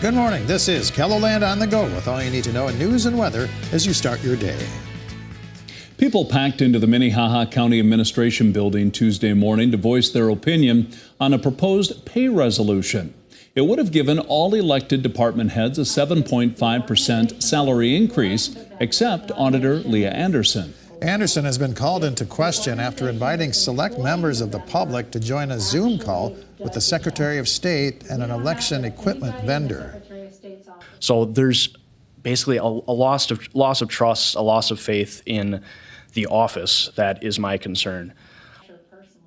Good morning. This is KELOLAND On The Go with all you need to know in news and weather as you start your day. People packed into the Minnehaha County Administration Building Tuesday morning to voice their opinion on a proposed pay resolution. It would have given all elected department heads a 7.5% salary increase, except Auditor Leah Anderson. Anderson has been called into question after inviting select members of the public to join a Zoom call with the Secretary of State and an election equipment vendor. So there's basically a loss of trust, a loss of faith in the office. That is my concern.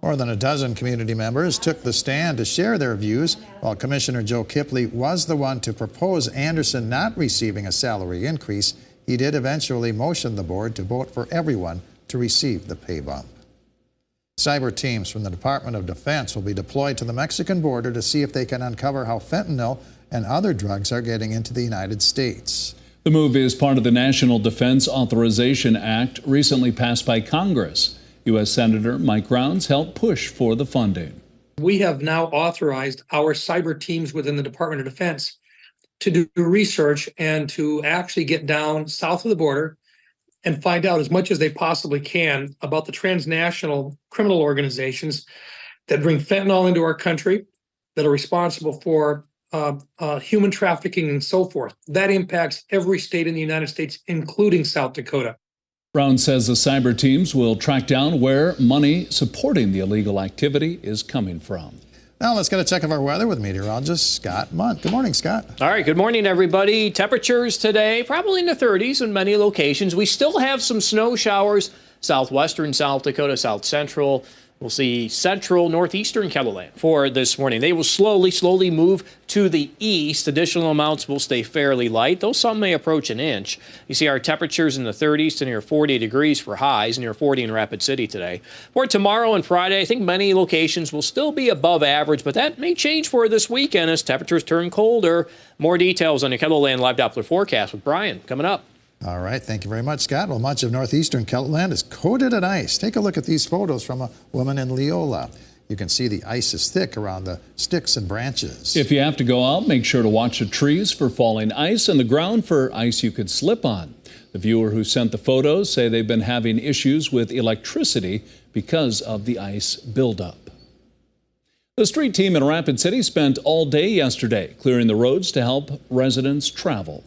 More than a dozen community members took the stand to share their views, while Commissioner Joe Kipley was the one to propose Anderson not receiving a salary increase. He did eventually motion the board to vote for everyone to receive the pay bump. Cyber teams from the Department of Defense will be deployed to the Mexican border to see if they can uncover how fentanyl and other drugs are getting into the United States. The move is part of the National Defense Authorization Act recently passed by Congress. U.S. Senator Mike Rounds helped push for the funding. We have now authorized our cyber teams within the Department of Defense to do research and to actually get down south of the border and find out as much as they possibly can about the transnational criminal organizations that bring fentanyl into our country, that are responsible for human trafficking and so forth. That impacts every state in the United States, including South Dakota. Brown says the cyber teams will track down where money supporting the illegal activity is coming from. Now let's get a check of our weather with meteorologist Scott Munt. Good morning, Scott. All right, good morning, everybody. Temperatures today probably in the 30s in many locations. We still have some snow showers, southwestern South Dakota, south central. We'll see central, northeastern KELOLAND for this morning. They will slowly move to the east. Additional amounts will stay fairly light, though some may approach an inch. You see our temperatures in the 30s to near 40 degrees for highs, near 40 in Rapid City today. For tomorrow and Friday, I think many locations will still be above average, but that may change for this weekend as temperatures turn colder. More details on the KELOLAND Live Doppler forecast with Brian coming up. All right, thank you very much, Scott. Well, much of northeastern KELOLAND is coated in ice. Take a look at these photos from a woman in Leola. You can see the ice is thick around the sticks and branches. If you have to go out, make sure to watch the trees for falling ice and the ground for ice you could slip on. The viewer who sent the photos say they've been having issues with electricity because of the ice buildup. The street team in Rapid City spent all day yesterday clearing the roads to help residents travel.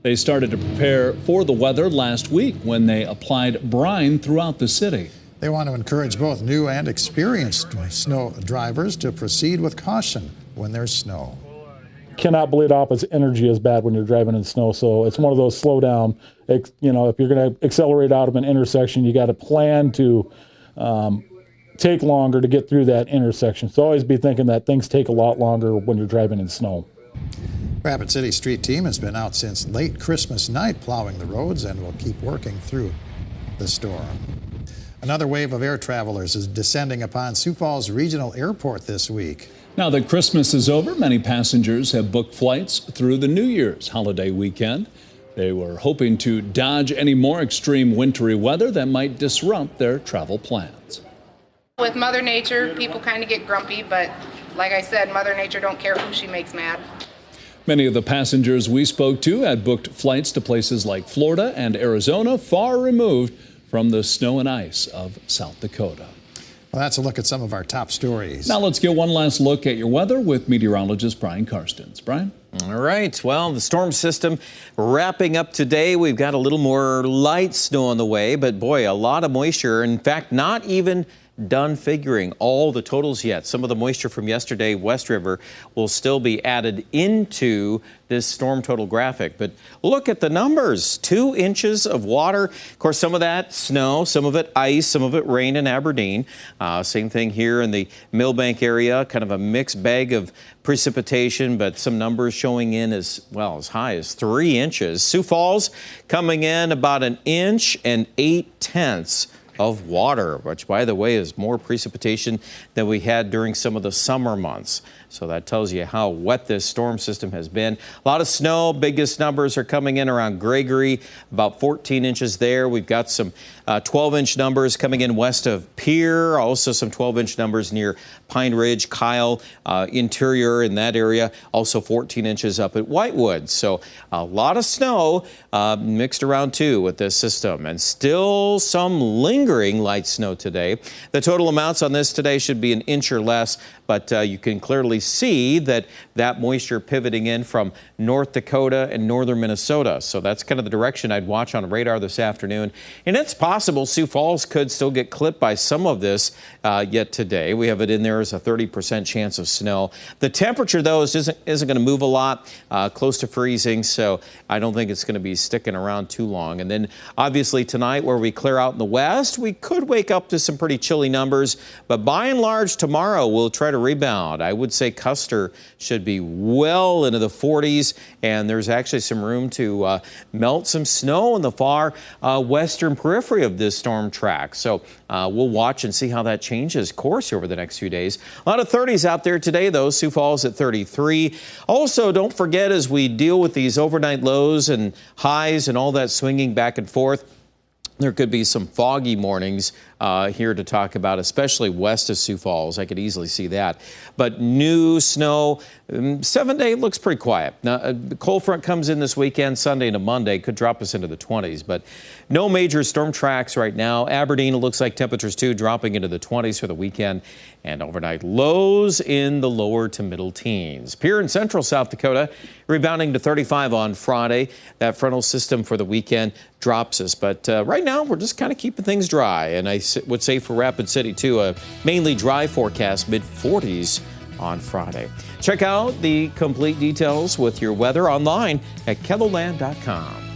They started to prepare for the weather last week when they applied brine throughout the city. They want to encourage both new and experienced snow drivers to proceed with caution when there's snow. Cannot bleed off its energy as bad when you're driving in snow, so it's one of those slow down. You know, if you're going to accelerate out of an intersection, you got to plan to take longer to get through that intersection. So always be thinking that things take a lot longer when you're driving in snow. Rapid City Street Team has been out since late Christmas night plowing the roads and will keep working through the storm. Another wave of air travelers is descending upon Sioux Falls Regional Airport this week. Now that Christmas is over, many passengers have booked flights through the New Year's holiday weekend. They were hoping to dodge any more extreme wintry weather that might disrupt their travel plans. With Mother Nature, people kind of get grumpy, but like I said, Mother Nature don't care who she makes mad. Many of the passengers we spoke to had booked flights to places like Florida and Arizona, far removed from the snow and ice of South Dakota. Well, that's a look at some of our top stories. Now let's get one last look at your weather with meteorologist Brian Karstens. Brian? All right. Well, the storm system wrapping up today. We've got a little more light snow on the way, but boy, a lot of moisture. In fact, not even done figuring all the totals yet. Some of the moisture from yesterday, West River, will still be added into this storm total graphic. But look at the numbers. 2 inches of water. Of course, some of that snow, some of it ice, some of it rain in Aberdeen. Same thing here in the Millbank area, kind of a mixed bag of precipitation, but some numbers showing in as well as high as 3 inches. Sioux Falls coming in about 1 inch and 8/10 of water, which, by the way, is more precipitation than we had during some of the summer months. So that tells you how wet this storm system has been. A lot of snow. Biggest numbers are coming in around Gregory, about 14 inches there. We've got some 12-inch numbers coming in west of Pier. Also some 12-inch numbers near Pine Ridge, Kyle, interior in that area. Also 14 inches up at Whitewood. So a lot of snow mixed around too with this system, and still some lingering light snow today. The total amounts on this today should be an inch or less, but you can clearly see that moisture pivoting in from North Dakota and northern Minnesota. So that's kind of the direction I'd watch on radar this afternoon. And it's possible Sioux Falls could still get clipped by some of this yet today. We have it in there as a 30% chance of snow. The temperature, though, isn't going to move a lot, close to freezing, so I don't think it's going to be sticking around too long. And then obviously tonight, where we clear out in the west, we could wake up to some pretty chilly numbers, but by and large tomorrow we'll try to rebound. I would say Custer should be well into the 40s, and there's actually some room to melt some snow in the far western periphery of this storm track. So we'll watch and see how that changes course over the next few days. A lot of 30s out there today, though. Sioux Falls at 33. Also, don't forget, as we deal with these overnight lows and highs and all that swinging back and forth, there could be some foggy mornings here to talk about, especially west of Sioux Falls. I could easily see that. But new snow, 7-day looks pretty quiet. Now, the cold front comes in this weekend, Sunday into Monday, could drop us into the 20s, but no major storm tracks right now. Aberdeen, it looks like temperatures too dropping into the 20s for the weekend, and overnight lows in the lower to middle teens. Pierre in central South Dakota rebounding to 35 on Friday. That frontal system for the weekend drops us, but right now we're just kind of keeping things dry, and I would say for Rapid City too, a mainly dry forecast, mid-40s on Friday. Check out the complete details with your weather online at KELOLAND.com.